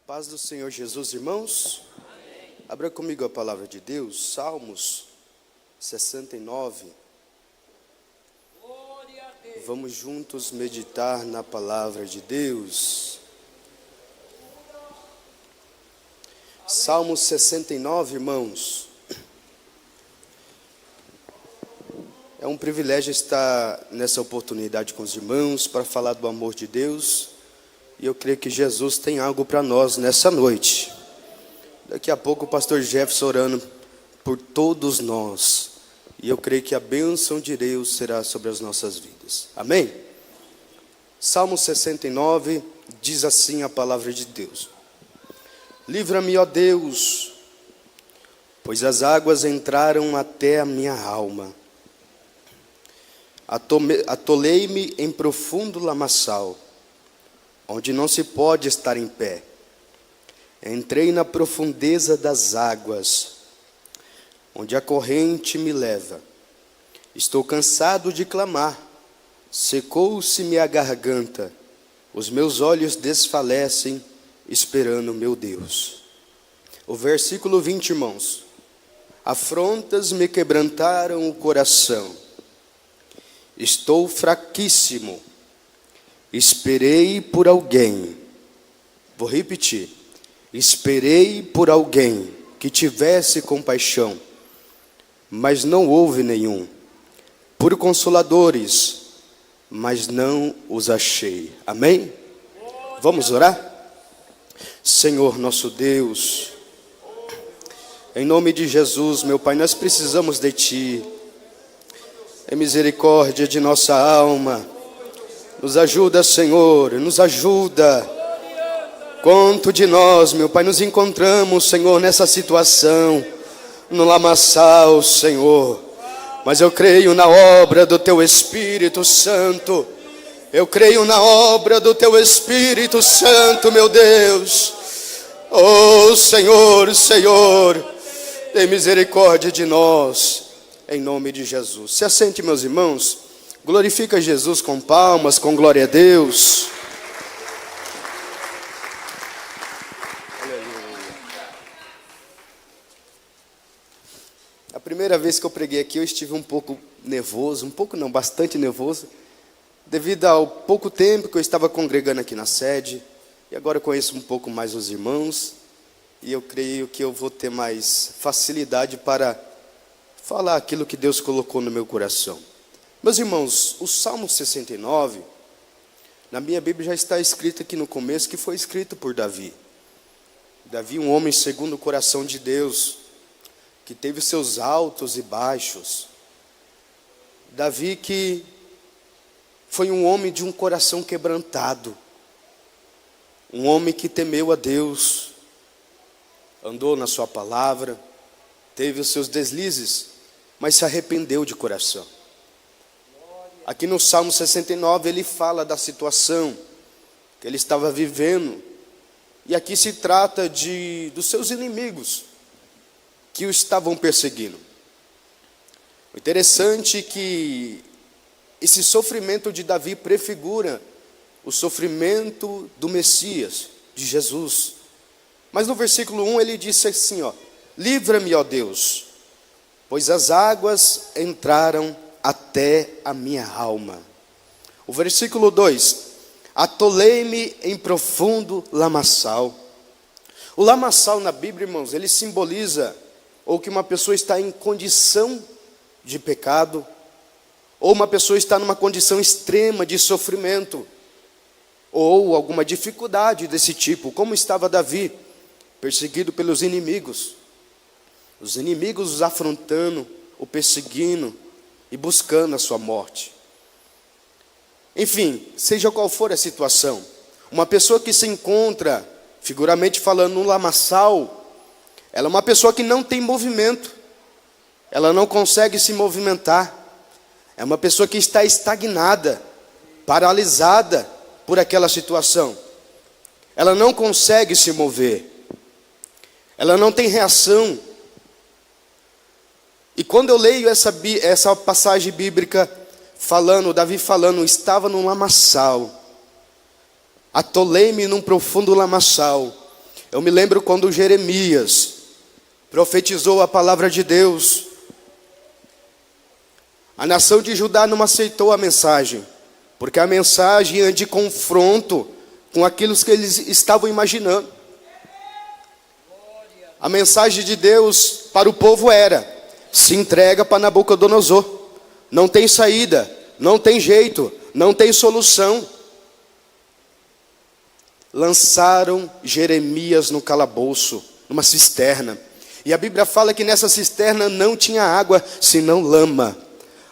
Paz do Senhor Jesus, irmãos. Abra comigo a palavra de Deus, Salmos 69. Vamos juntos meditar na palavra de Deus. Salmos 69, irmãos. É um privilégio estar nessa oportunidade com os irmãos para falar do amor de Deus. E eu creio que Jesus tem algo para nós nessa noite. Daqui a pouco o pastor Jefferson orando por todos nós. E eu creio que a bênção de Deus será sobre as nossas vidas. Amém? Salmo 69 diz assim a palavra de Deus: Livra-me, ó Deus, pois as águas entraram até a minha alma. Atolei-me em profundo lamaçal, onde não se pode estar em pé. Entrei na profundeza das águas, onde a corrente me leva. Estou cansado de clamar, secou-se-me a garganta, os meus olhos desfalecem, esperando meu Deus. O versículo 20, irmãos. Afrontas me quebrantaram o coração. Estou fraquíssimo. Esperei por alguém. Vou repetir. Esperei por alguém que tivesse compaixão, mas não houve nenhum. Por consoladores, mas não os achei. Amém? Vamos orar? Senhor nosso Deus, em nome de Jesus, meu Pai, nós precisamos de Ti. Em misericórdia de nossa alma, nos ajuda, Senhor, nos ajuda. Quanto de nós, meu Pai, nos encontramos, Senhor, nessa situação, no lamaçal, Senhor. Mas eu creio na obra do Teu Espírito Santo. Eu creio na obra do Teu Espírito Santo, meu Deus. Oh, Senhor, Senhor, tem misericórdia de nós, em nome de Jesus. Se assente, meus irmãos. Glorifica Jesus com palmas, com glória a Deus. Aleluia. A primeira vez que eu preguei aqui, eu estive um pouco nervoso, bastante nervoso, devido ao pouco tempo que eu estava congregando aqui na sede, e agora eu conheço um pouco mais os irmãos, e eu creio que eu vou ter mais facilidade para falar aquilo que Deus colocou no meu coração. Meus irmãos, o Salmo 69, na minha Bíblia já está escrito aqui no começo que foi escrito por Davi. Davi, um homem segundo o coração de Deus, que teve seus altos e baixos. Davi que foi um homem de um coração quebrantado, um homem que temeu a Deus, andou na sua palavra, teve os seus deslizes, mas se arrependeu de coração. Aqui no Salmo 69 ele fala da situação que ele estava vivendo. E aqui se trata dos seus inimigos que o estavam perseguindo. O interessante é que esse sofrimento de Davi prefigura o sofrimento do Messias, de Jesus. Mas no versículo 1 ele disse assim, Livra-me, ó Deus, pois as águas entraram até a minha alma. O versículo 2: Atolei-me em profundo lamaçal. O lamaçal na Bíblia, irmãos, ele simboliza ou que uma pessoa está em condição de pecado, ou uma pessoa está numa condição extrema de sofrimento, ou alguma dificuldade desse tipo, como estava Davi, perseguido pelos inimigos. Os inimigos os afrontando, o perseguindo e buscando a sua morte. Enfim, seja qual for a situação, uma pessoa que se encontra, figuramente falando, no lamaçal, ela é uma pessoa que não tem movimento, ela não consegue se movimentar, é uma pessoa que está estagnada, paralisada por aquela situação, ela não consegue se mover, ela não tem reação. E quando eu leio essa passagem bíblica, Davi falando, estava num lamaçal, atolei-me num profundo lamaçal, Eu me lembro quando Jeremias profetizou a palavra de Deus. A nação de Judá não aceitou a mensagem, porque a mensagem é de confronto com aquilo que eles estavam imaginando. A mensagem de Deus para o povo era: se entrega para Nabucodonosor. Não tem saída, não tem jeito, não tem solução. Lançaram Jeremias no calabouço, numa cisterna. E a Bíblia fala que nessa cisterna não tinha água, senão lama.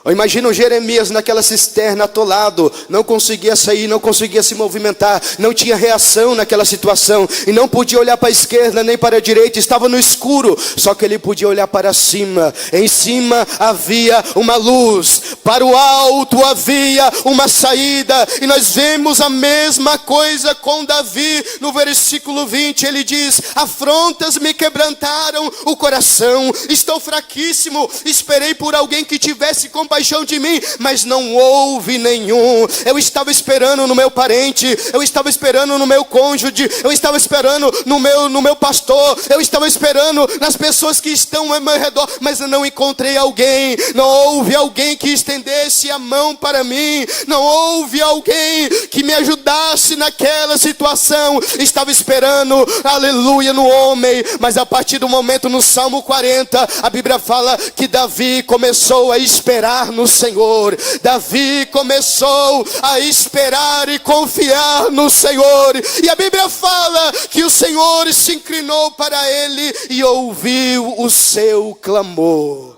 Imagina o Jeremias naquela cisterna atolado, não conseguia sair, não conseguia se movimentar, não tinha reação naquela situação, e não podia olhar para a esquerda nem para a direita, estava no escuro, só que ele podia olhar para cima. Em cima havia uma luz, para o alto havia uma saída, e nós vemos a mesma coisa com Davi. No versículo 20 ele diz: afrontas me quebrantaram o coração, estou fraquíssimo, esperei por alguém que tivesse compaixão de mim, mas não houve nenhum. Eu estava esperando no meu parente, eu estava esperando no meu cônjuge, eu estava esperando no meu pastor, eu estava esperando nas pessoas que estão ao meu redor, mas eu não encontrei alguém. Não houve alguém que estendesse a mão para mim, não houve alguém que me ajudasse naquela situação. Estava esperando, aleluia, no homem. Mas a partir do momento, no Salmo 40, a Bíblia fala que Davi começou a esperar no Senhor. Davi começou a esperar e confiar no Senhor, e a Bíblia fala que o Senhor se inclinou para ele e ouviu o seu clamor.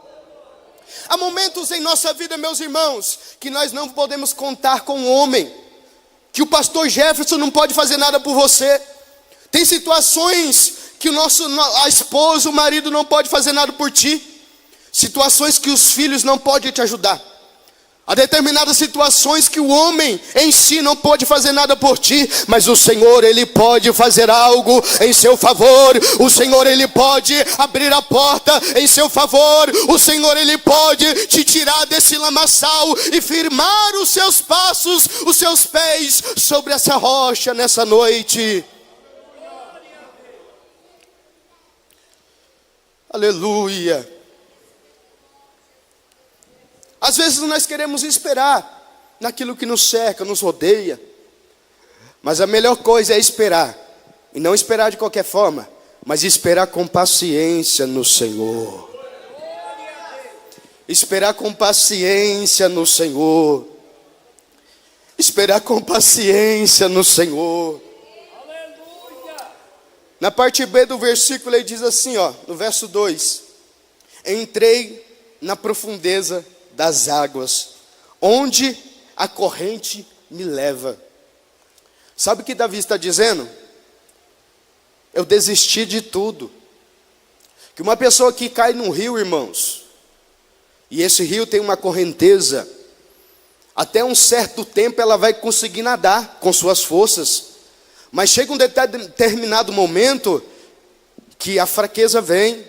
Há momentos em nossa vida, meus irmãos, que nós não podemos contar com o homem, que o pastor Jefferson não pode fazer nada por você. Tem situações que a esposa, o marido não pode fazer nada por ti. Situações que os filhos não podem te ajudar. Há determinadas situações que o homem em si não pode fazer nada por ti, mas o Senhor, Ele pode fazer algo em seu favor. O Senhor, Ele pode abrir a porta em seu favor. O Senhor, Ele pode te tirar desse lamaçal e firmar os seus passos, os seus pés sobre essa rocha nessa noite. Aleluia. Às vezes nós queremos esperar naquilo que nos cerca, nos rodeia. Mas a melhor coisa é esperar. E não esperar de qualquer forma, mas esperar com paciência no Senhor. Esperar com paciência no Senhor. Esperar com paciência no Senhor. Na parte B do versículo ele diz assim, no verso 2: entrei na profundeza das águas, onde a corrente me leva. Sabe o que Davi está dizendo? Eu desisti de tudo. Que uma pessoa que cai num rio, irmãos, e esse rio tem uma correnteza, até um certo tempo ela vai conseguir nadar com suas forças, mas chega um determinado momento que a fraqueza vem,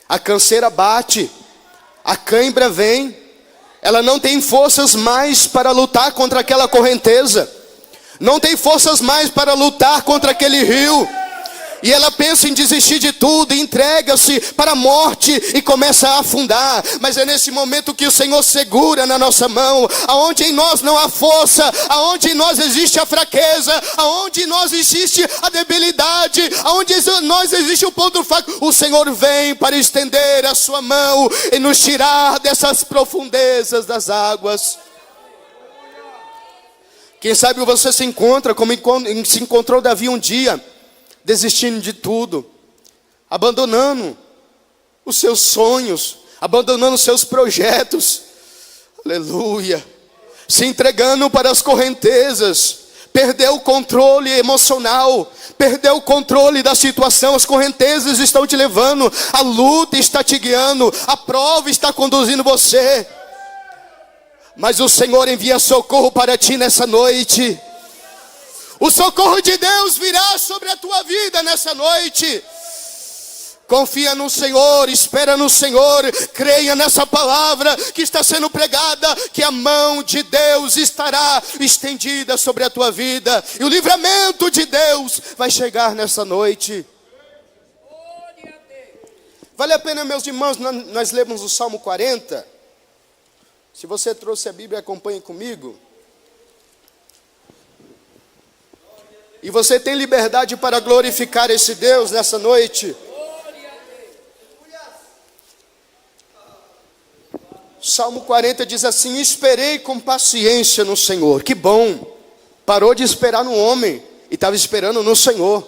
a canseira bate, a cãibra vem, ela não tem forças mais para lutar contra aquela correnteza, não tem forças mais para lutar contra aquele rio, e ela pensa em desistir de tudo, entrega-se para a morte e começa a afundar. Mas é nesse momento que o Senhor segura na nossa mão, aonde em nós não há força, aonde em nós existe a fraqueza, aonde em nós existe a debilidade, aonde em nós existe o ponto fraco, o Senhor vem para estender a sua mão e nos tirar dessas profundezas das águas. Quem sabe você se encontra como se encontrou Davi um dia, desistindo de tudo, abandonando os seus sonhos, abandonando os seus projetos, aleluia, se entregando para as correntezas, perdeu o controle emocional, perdeu o controle da situação, as correntezas estão te levando, a luta está te guiando, a prova está conduzindo você, mas o Senhor envia socorro para ti nessa noite. O socorro de Deus virá sobre a tua vida nessa noite. Confia no Senhor, espera no Senhor, creia nessa palavra que está sendo pregada, que a mão de Deus estará estendida sobre a tua vida, e o livramento de Deus vai chegar nessa noite. Vale a pena, meus irmãos, nós lemos o Salmo 40. Se você trouxe a Bíblia, acompanhe comigo. E você tem liberdade para glorificar esse Deus nessa noite. Salmo 40 diz assim: esperei com paciência no Senhor. Que bom, parou de esperar no homem e estava esperando no Senhor.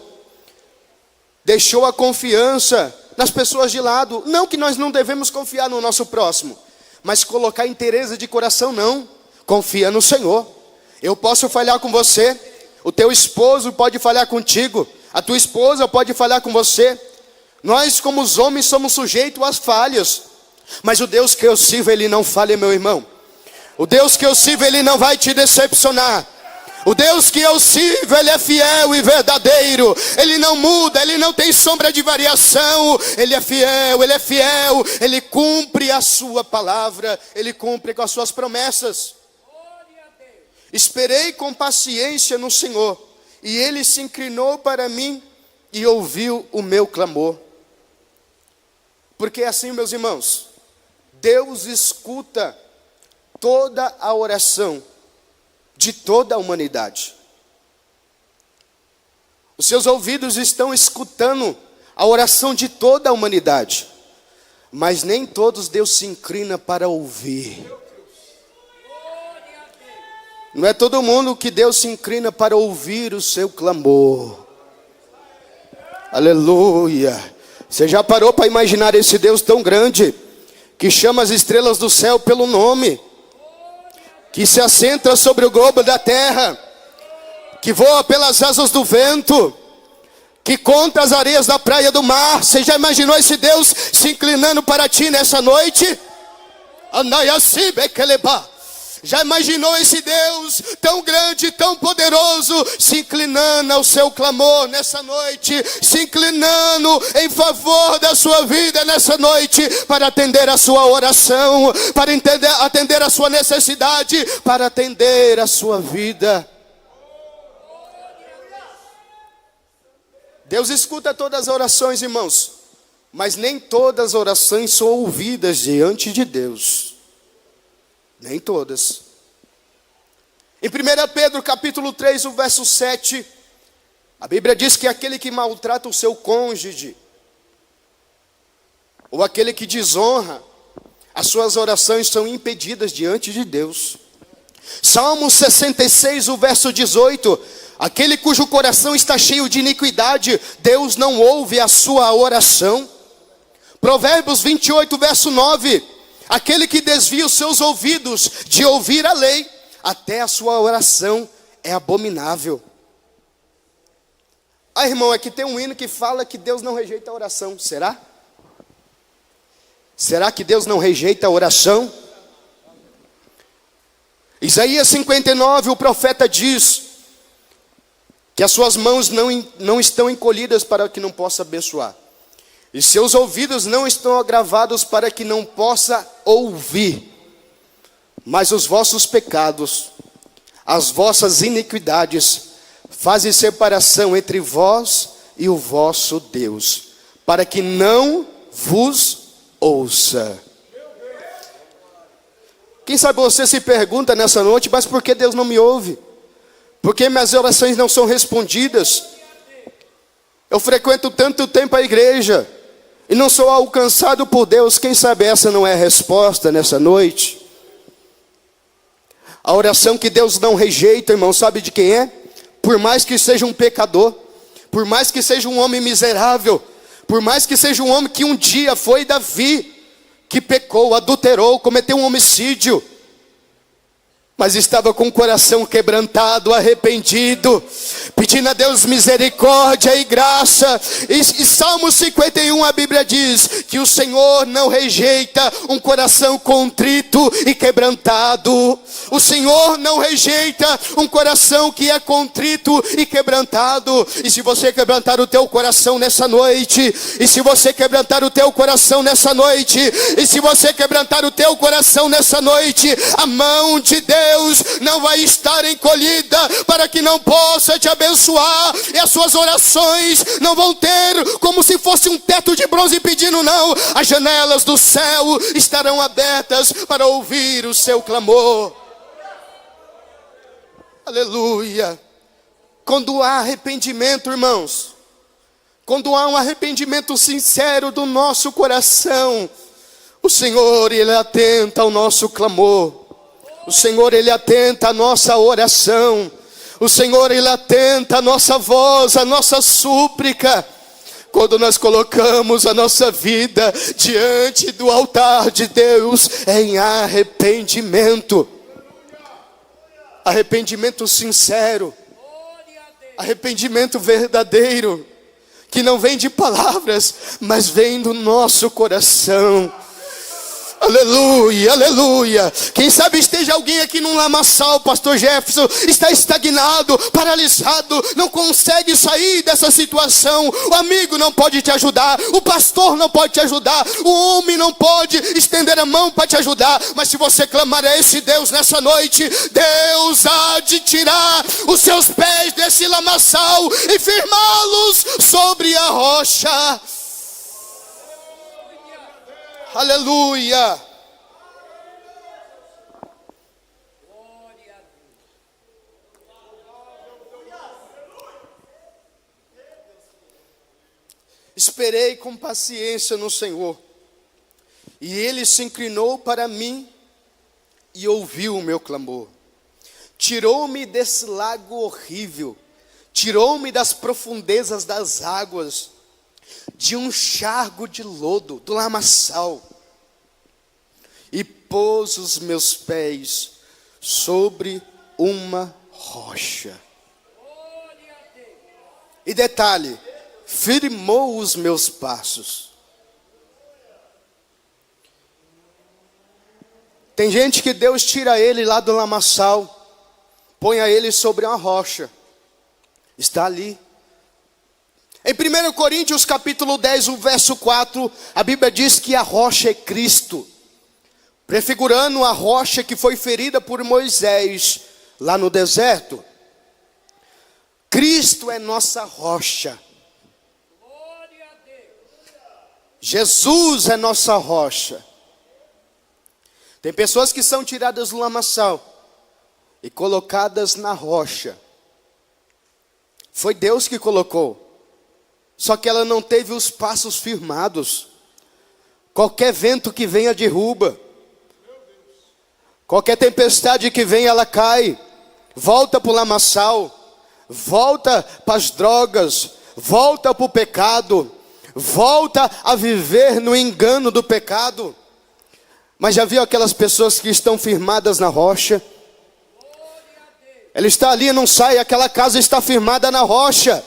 Deixou a confiança nas pessoas de lado. Não que nós não devemos confiar no nosso próximo, mas colocar interesse de coração não. Confia no Senhor. Eu posso falhar com você, o teu esposo pode falhar contigo, a tua esposa pode falhar com você. Nós como os homens somos sujeitos às falhas, mas o Deus que eu sirvo, Ele não falha, meu irmão. O Deus que eu sirvo, Ele não vai te decepcionar. O Deus que eu sirvo, Ele é fiel e verdadeiro. Ele não muda, Ele não tem sombra de variação. Ele é fiel, Ele cumpre a sua palavra, Ele cumpre com as suas promessas. Esperei com paciência no Senhor, e Ele se inclinou para mim e ouviu o meu clamor. Porque é assim, meus irmãos, Deus escuta toda a oração de toda a humanidade. Os seus ouvidos estão escutando a oração de toda a humanidade, mas nem todos Deus se inclina para ouvir. Não é todo mundo que Deus se inclina para ouvir o seu clamor. Aleluia. Você já parou para imaginar esse Deus tão grande, que chama as estrelas do céu pelo nome, que se assenta sobre o globo da terra, que voa pelas asas do vento, que conta as areias da praia do mar? Você já imaginou esse Deus se inclinando para ti nessa noite? Já imaginou esse Deus tão grande, tão poderoso, se inclinando ao seu clamor nessa noite, se inclinando em favor da sua vida nessa noite, para atender a sua oração, para atender a sua necessidade, para atender a sua vida? Deus escuta todas as orações, irmãos, mas nem todas as orações são ouvidas diante de Deus. Nem todas. Em 1 Pedro capítulo 3, o verso 7, a Bíblia diz que aquele que maltrata o seu cônjuge, ou aquele que desonra, as suas orações são impedidas diante de Deus. Salmo 66, o verso 18, aquele cujo coração está cheio de iniquidade, Deus não ouve a sua oração. Provérbios 28, verso 9, aquele que desvia os seus ouvidos de ouvir a lei, até a sua oração é abominável. Irmão, aqui tem um hino que fala que Deus não rejeita a oração. Será? Será que Deus não rejeita a oração? Isaías 59, o profeta diz que as suas mãos não estão encolhidas para que não possa abençoar, e seus ouvidos não estão agravados para que não possa ouvir. Mas os vossos pecados, as vossas iniquidades, fazem separação entre vós e o vosso Deus, para que não vos ouça. Quem sabe você se pergunta nessa noite: mas por que Deus não me ouve? Por que minhas orações não são respondidas? Eu frequento tanto tempo a igreja e não sou alcançado por Deus. Quem sabe essa não é a resposta nessa noite? A oração que Deus não rejeita, irmão, sabe de quem é? Por mais que seja um pecador, por mais que seja um homem miserável, por mais que seja um homem que um dia foi Davi, que pecou, adulterou, cometeu um homicídio. mas estava com o coração quebrantado, arrependido, pedindo a Deus misericórdia e graça. E Salmo 51, a Bíblia diz que o Senhor não rejeita um coração contrito e quebrantado. O Senhor não rejeita um coração que é contrito e quebrantado. E se você quebrantar o teu coração nessa noite, e se você quebrantar o teu coração nessa noite, e se você quebrantar o teu coração nessa noite, a mão de Deus não vai estar encolhida para que não possa te abençoar, e as suas orações não vão ter como se fosse um teto de bronze pedindo, não. As janelas do céu estarão abertas para ouvir o seu clamor. Aleluia. Quando há arrependimento, irmãos, quando há um arrependimento sincero do nosso coração, o Senhor, Ele atenta ao nosso clamor. O Senhor, Ele atenta à nossa oração. O Senhor, Ele atenta à nossa voz, à nossa súplica. Quando nós colocamos a nossa vida diante do altar de Deus em arrependimento. Arrependimento sincero. Arrependimento verdadeiro. Que não vem de palavras, mas vem do nosso coração. Aleluia, aleluia. Quem sabe esteja alguém aqui num lamaçal, pastor Jefferson, está estagnado, paralisado, não consegue sair dessa situação. O amigo não pode te ajudar, o pastor não pode te ajudar, o homem não pode estender a mão para te ajudar. Mas se você clamar a esse Deus nessa noite, Deus há de tirar os seus pés desse lamaçal e firmá-los sobre a rocha. Aleluia. Esperei com paciência no Senhor, e Ele se inclinou para mim e ouviu o meu clamor. Tirou-me desse lago horrível, tirou-me das profundezas das águas, de um charco de lodo, do lamaçal, e pôs os meus pés sobre uma rocha. E detalhe, firmou os meus passos. Tem gente que Deus tira ele lá do lamaçal, põe a ele sobre uma rocha, está ali. Em 1 Coríntios capítulo 10, o verso 4, a Bíblia diz que a rocha é Cristo, prefigurando a rocha que foi ferida por Moisés lá no deserto. Cristo é nossa rocha. Jesus é nossa rocha. Tem pessoas que são tiradas do lamaçal e colocadas na rocha. Foi Deus que colocou. Só que ela não teve os passos firmados. Qualquer vento que venha derruba. Qualquer tempestade que venha, ela cai. Volta para o lamaçal. Volta para as drogas. Volta para o pecado. Volta a viver no engano do pecado. Mas já viu aquelas pessoas que estão firmadas na rocha? Ela está ali e não sai. Aquela casa está firmada na rocha.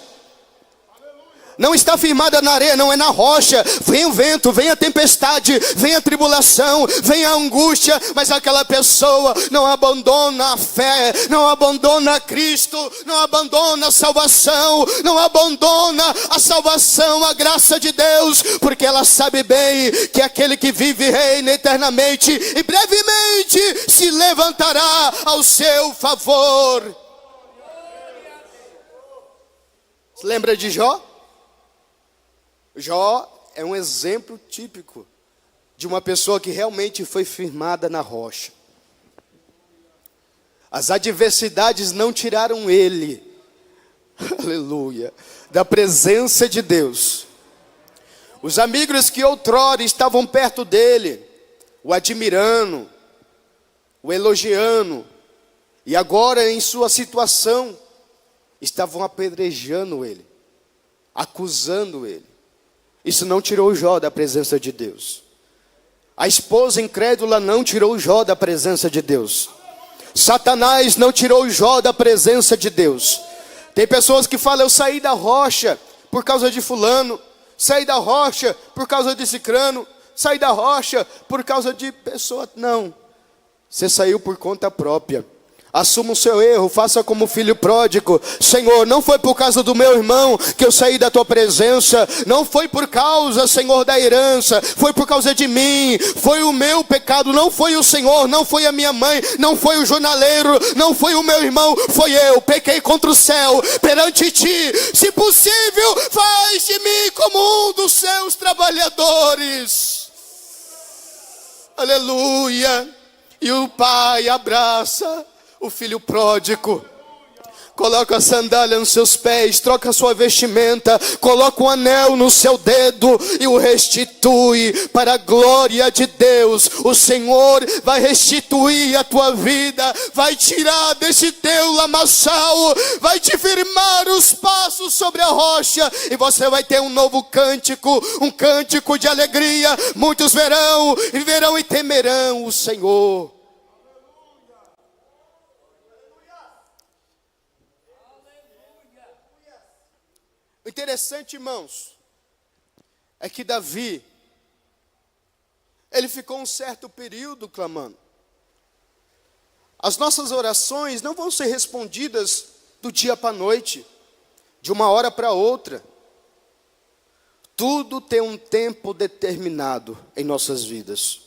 Não está firmada na areia, não, é na rocha. Vem o vento, vem a tempestade, vem a tribulação, vem a angústia, mas aquela pessoa não abandona a fé, não abandona Cristo, não abandona a salvação, não abandona a salvação, a graça de Deus, porque ela sabe bem que aquele que vive e reina eternamente e brevemente se levantará ao seu favor. Você lembra de Jó? Jó é um exemplo típico de uma pessoa que realmente foi firmada na rocha. As adversidades não tiraram ele, aleluia, da presença de Deus. Os amigos que outrora estavam perto dele, o admirando, o elogiando, e agora em sua situação, estavam apedrejando ele, acusando ele. Isso não tirou Jó da presença de Deus. A esposa incrédula não tirou Jó da presença de Deus. Satanás não tirou Jó da presença de Deus. Tem pessoas que falam: eu saí da rocha por causa de fulano, saí da rocha por causa de cicrano, saí da rocha por causa de pessoa. Não, você saiu por conta própria. Assuma o seu erro, faça como filho pródigo. Senhor, não foi por causa do meu irmão que eu saí da tua presença. Não foi por causa, Senhor, da herança. Foi por causa de mim. Foi o meu pecado, não foi o Senhor. Não foi a minha mãe, não foi o jornaleiro, não foi o meu irmão. Foi eu, pequei contra o céu perante ti. Se possível, faz de mim como um dos seus trabalhadores. Aleluia. E o pai abraça o filho pródigo, coloca a sandália nos seus pés, troca a sua vestimenta, coloca um anel no seu dedo e o restitui para a glória de Deus. O Senhor vai restituir a tua vida, vai tirar desse teu lamaçal, vai te firmar os passos sobre a rocha, e você vai ter um novo cântico, um cântico de alegria. Muitos verão e temerão o Senhor. O interessante, irmãos, é que Davi, ele ficou um certo período clamando. As nossas orações não vão ser respondidas do dia para a noite, de uma hora para outra. Tudo tem um tempo determinado em nossas vidas.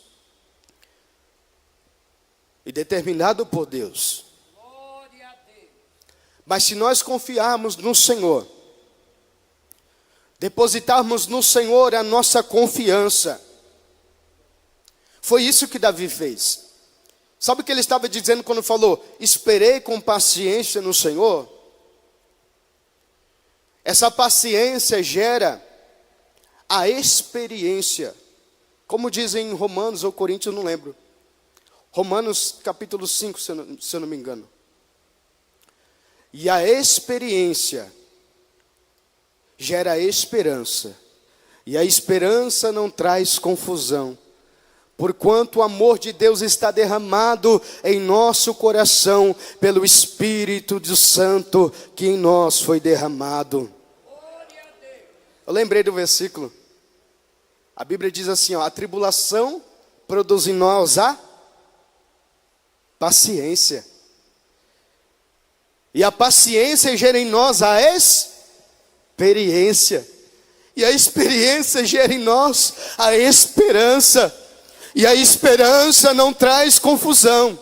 E determinado por Deus. Mas se nós confiarmos no Senhor, depositarmos no Senhor a nossa confiança. Foi isso que Davi fez. Sabe o que ele estava dizendo quando falou: esperei com paciência no Senhor? Essa paciência gera a experiência. Como dizem em Romanos ou Coríntios, eu não lembro. Romanos capítulo 5, se eu não me engano. E a experiência gera esperança, e a esperança não traz confusão, porquanto o amor de Deus está derramado em nosso coração, pelo Espírito do Santo que em nós foi derramado. Eu lembrei do versículo, a Bíblia diz assim, a tribulação produz em nós a paciência, e a paciência gera em nós a experiência, e a experiência gera em nós a esperança, e a esperança não traz confusão,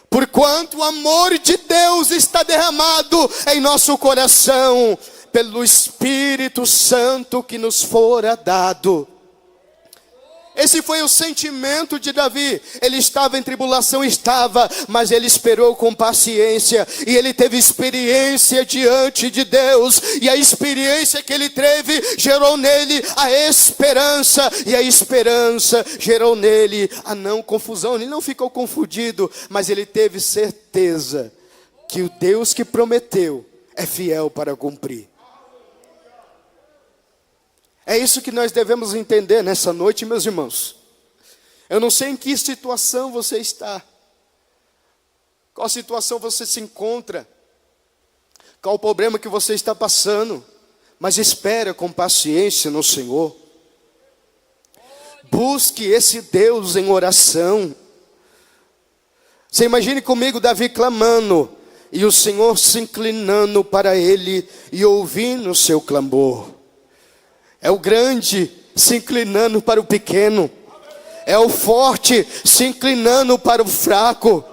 porquanto o amor de Deus está derramado em nosso coração, pelo Espírito Santo que nos fora dado. Esse foi o sentimento de Davi. Ele estava em tribulação, mas ele esperou com paciência, e ele teve experiência diante de Deus, e a experiência que ele teve gerou nele a esperança, e a esperança gerou nele a não confusão. Ele não ficou confundido, mas ele teve certeza que o Deus que prometeu é fiel para cumprir. É isso que nós devemos entender nessa noite, meus irmãos. Eu não sei em que situação você está, qual situação você se encontra, qual o problema que você está passando, mas espera com paciência no Senhor. Busque esse Deus em oração. Você imagine comigo Davi clamando, e o Senhor se inclinando para ele e ouvindo o seu clamor. É o grande se inclinando para o pequeno. É o forte se inclinando para o fraco.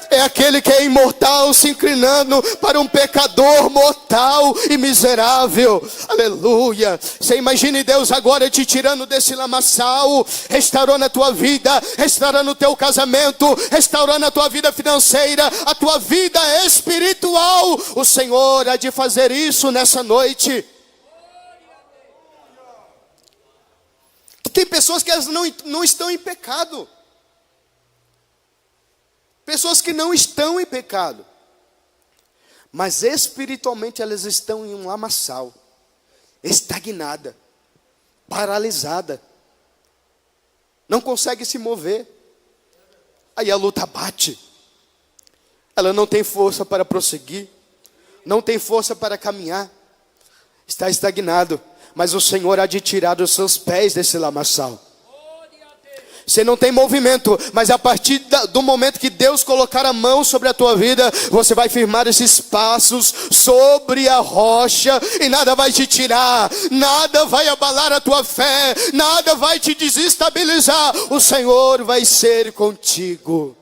É aquele que é imortal se inclinando para um pecador mortal e miserável. Aleluia. Você imagine Deus agora te tirando desse lamaçal, restaurando a tua vida, restaurando o teu casamento, restaurando a tua vida financeira, a tua vida espiritual. O Senhor há de fazer isso nessa noite. Tem pessoas que elas não estão em pecado. Pessoas que não estão em pecado. Mas espiritualmente elas estão em um lamaçal. Estagnada. Paralisada. Não consegue se mover. Aí a luta bate. ela não tem força para prosseguir, não tem força para caminhar, está estagnado, mas o Senhor há de tirar os seus pés desse lamaçal. Você não tem movimento, mas a partir do momento que Deus colocar a mão sobre a tua vida, você vai firmar esses passos sobre a rocha, e nada vai te tirar, nada vai abalar a tua fé, nada vai te desestabilizar. O Senhor vai ser contigo.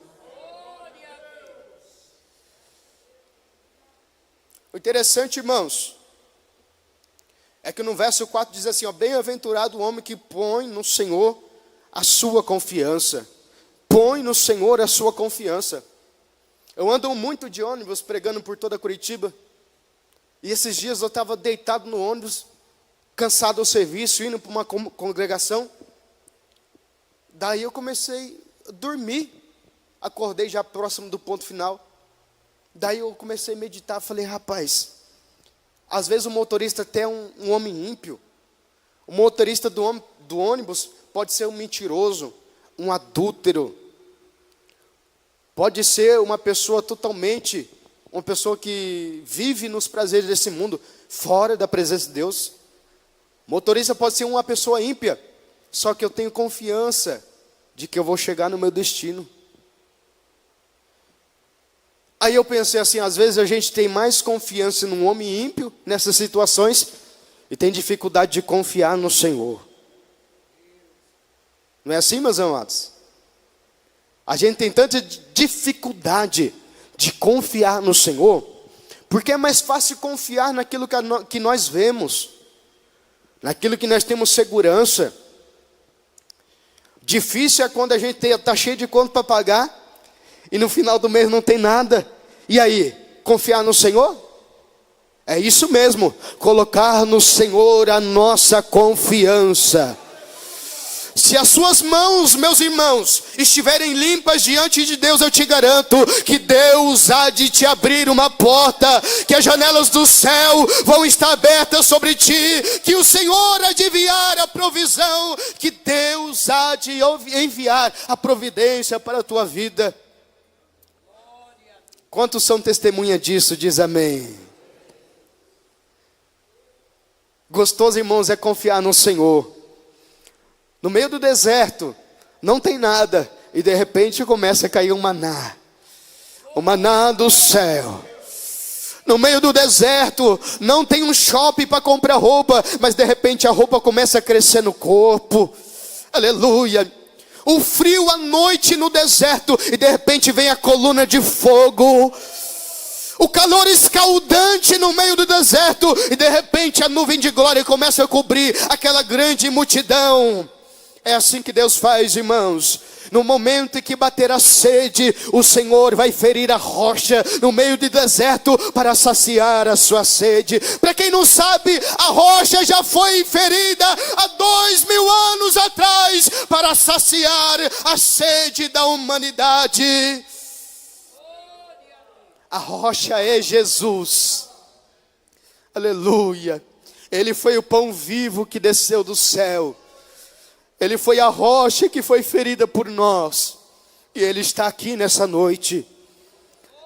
O interessante, irmãos, é que no verso 4 diz assim, ó, bem-aventurado o homem que põe no Senhor a sua confiança. Põe no Senhor a sua confiança. Eu ando muito de ônibus pregando por toda Curitiba. E esses dias eu estava deitado no ônibus, cansado do serviço, indo para uma congregação. Daí eu comecei a dormir. Acordei já próximo do ponto final. Daí eu comecei a meditar, falei, rapaz, às vezes o motorista até é um homem ímpio. O motorista do ônibus pode ser um mentiroso, um adúltero. Pode ser uma pessoa uma pessoa que vive nos prazeres desse mundo, fora da presença de Deus. O motorista pode ser uma pessoa ímpia, só que eu tenho confiança de que eu vou chegar no meu destino. Aí eu pensei assim, às vezes a gente tem mais confiança num homem ímpio, nessas situações, e tem dificuldade de confiar no Senhor. Não é assim, meus amados? A gente tem tanta dificuldade de confiar no Senhor, porque é mais fácil confiar naquilo que nós vemos, naquilo que nós temos segurança. Difícil é quando a gente está cheio de conta para pagar, e no final do mês não tem nada. E aí, confiar no Senhor? É isso mesmo, colocar no Senhor a nossa confiança. Se as suas mãos, meus irmãos, estiverem limpas diante de Deus, eu te garanto que Deus há de te abrir uma porta, que as janelas do céu vão estar abertas sobre ti, que o Senhor há de enviar a provisão, que Deus há de enviar a providência para a tua vida. Quantos são testemunha disso? Diz amém. Gostoso, irmãos, é confiar no Senhor. No meio do deserto, não tem nada, e de repente começa a cair um maná. O maná do céu. No meio do deserto, não tem um shopping para comprar roupa, mas de repente a roupa começa a crescer no corpo. Aleluia. O frio à noite no deserto, e de repente vem a coluna de fogo. O calor escaldante no meio do deserto, e de repente a nuvem de glória começa a cobrir aquela grande multidão. É assim que Deus faz, irmãos. No momento em que bater a sede, o Senhor vai ferir a rocha no meio do deserto para saciar a sua sede. Para quem não sabe, a rocha já foi ferida há 2000 anos atrás para saciar a sede da humanidade. A rocha é Jesus. Aleluia. Ele foi o pão vivo que desceu do céu. Ele foi a rocha que foi ferida por nós. E Ele está aqui nessa noite.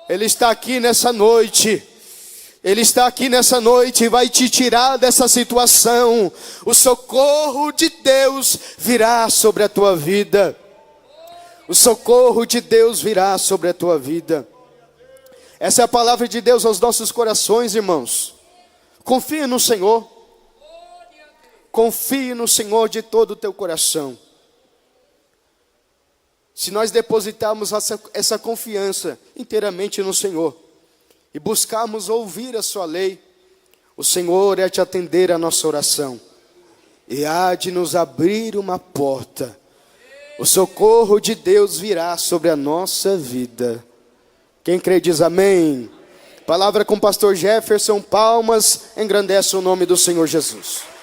Ele está aqui nessa noite. Ele está aqui nessa noite e vai te tirar dessa situação. O socorro de Deus virá sobre a tua vida. O socorro de Deus virá sobre a tua vida. Essa é a palavra de Deus aos nossos corações, irmãos. Confie no Senhor. Confie no Senhor de todo o teu coração. Se nós depositarmos essa confiança inteiramente no Senhor e buscarmos ouvir a sua lei, o Senhor é de atender a nossa oração e há de nos abrir uma porta. O socorro de Deus virá sobre a nossa vida. Quem crê diz amém. Palavra com o pastor Jefferson. Palmas, engrandece o nome do Senhor Jesus.